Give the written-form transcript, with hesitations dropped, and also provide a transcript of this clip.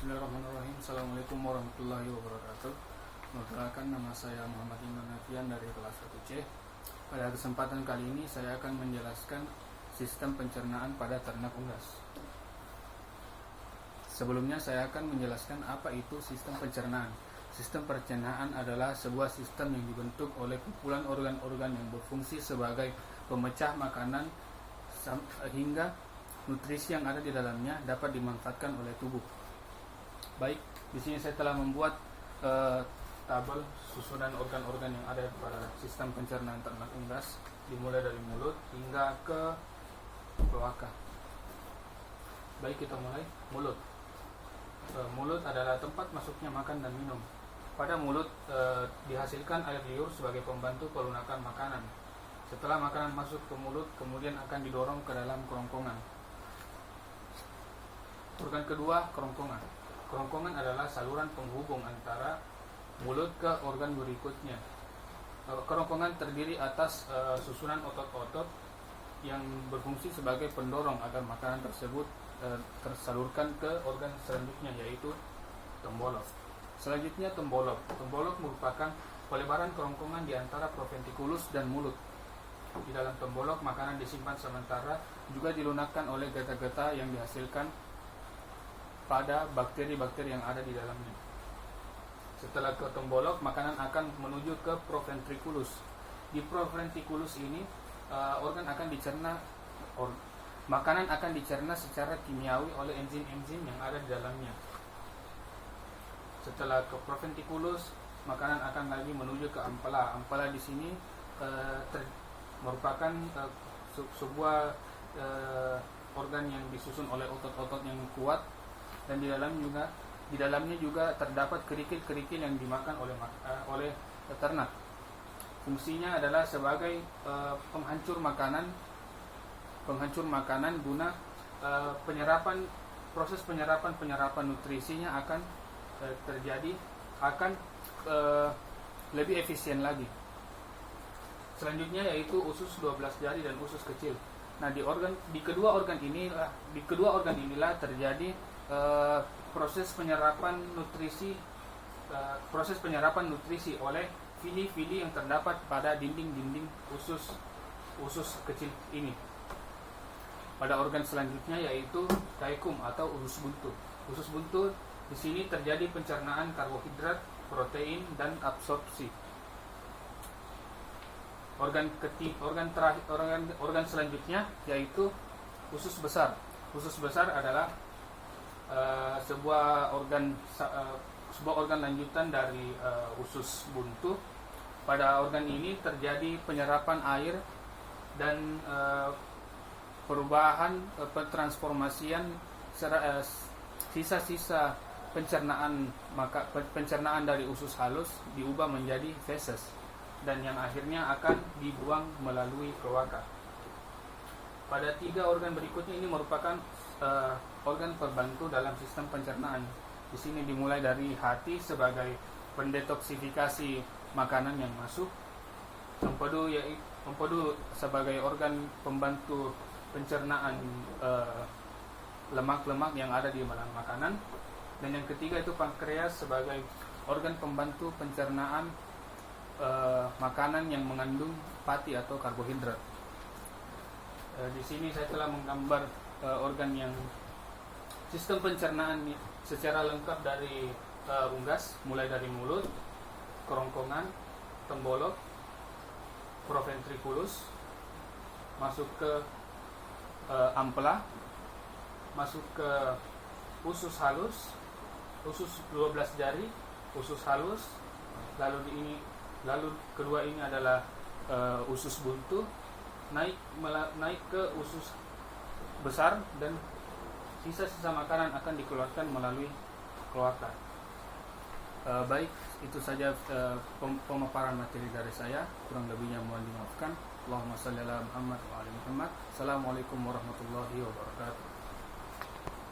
Bismillahirrahmanirrahim. Assalamualaikum warahmatullahi wabarakatuh. Perkenalkan, nama saya Muhammad Iman Nafian dari kelas 1C. Pada kesempatan kali ini saya akan menjelaskan sistem pencernaan pada ternak unggas. Sebelumnya saya akan menjelaskan apa itu sistem pencernaan. Sistem pencernaan adalah sebuah sistem yang dibentuk oleh kumpulan organ-organ yang berfungsi sebagai pemecah makanan hingga nutrisi yang ada di dalamnya dapat dimanfaatkan oleh tubuh. Baik, di sini saya telah membuat tabel susunan organ-organ yang ada pada sistem pencernaan ternak unggas, dimulai dari mulut hingga ke kloaka. Baik, kita mulai mulut. Mulut adalah tempat masuknya makan dan minum. Pada mulut dihasilkan air liur sebagai pembantu pelunakan makanan. Setelah makanan masuk ke mulut, kemudian akan didorong ke dalam kerongkongan. Organ kedua, kerongkongan. Kerongkongan adalah saluran penghubung antara mulut ke organ berikutnya. Kerongkongan terdiri atas susunan otot-otot yang berfungsi sebagai pendorong agar makanan tersebut tersalurkan ke organ selanjutnya, yaitu tembolok. Selanjutnya, tembolok. Tembolok merupakan pelebaran kerongkongan di antara proventriculus dan mulut. Di dalam tembolok, makanan disimpan sementara, juga dilunakkan oleh geta-geta yang dihasilkan pada bakteri-bakteri yang ada di dalamnya. Setelah ke tembolok, makanan akan menuju ke proventriculus. Di proventriculus ini makanan akan dicerna secara kimiawi oleh enzim-enzim yang ada di dalamnya. Setelah ke proventriculus, makanan akan lagi menuju ke ampela. Ampela di sini merupakan sebuah organ yang disusun oleh otot-otot yang kuat, dan di dalamnya juga terdapat kerikil-kerikil yang dimakan oleh ternak. Fungsinya adalah sebagai penghancur makanan guna proses penyerapan nutrisinya akan lebih efisien lagi. Selanjutnya yaitu usus 12 jari dan usus kecil. Nah, di kedua organ inilah terjadi proses penyerapan nutrisi oleh vili-vili yang terdapat pada dinding-dinding usus kecil ini. Pada organ selanjutnya yaitu caecum atau usus buntu. Usus buntu di sini terjadi pencernaan karbohidrat, protein, dan absorpsi. Organ selanjutnya yaitu usus besar. Usus besar adalah sebuah organ lanjutan dari usus buntu. Pada organ ini terjadi penyerapan air dan perubahan transformasian sisa-sisa pencernaan dari usus halus diubah menjadi feses, dan yang akhirnya akan dibuang melalui kloaka. Pada 3 organ berikutnya ini merupakan organ pembantu dalam sistem pencernaan. Di sini dimulai dari hati sebagai pendetoksifikasi makanan yang masuk, empedu sebagai organ pembantu pencernaan lemak-lemak yang ada di dalam makanan, dan yang ketiga itu pankreas sebagai organ pembantu pencernaan makanan yang mengandung pati atau karbohidrat. Di sini saya telah menggambar organ yang sistem pencernaan secara lengkap dari unggas, mulai dari mulut, kerongkongan, tembolok, proventriculus, masuk ke ampela, masuk ke usus halus, usus 12 jari, usus halus, lalu kedua ini adalah usus buntu, naik ke usus besar, dan sisa-sisa makanan akan dikeluarkan melalui kloaka. Baik, itu saja pemaparan materi dari saya. Kurang lebihnya mohon dimaafkan. Allahumma shalli ala Muhammad wa ali Muhammad. Assalamualaikum warahmatullahi wabarakatuh.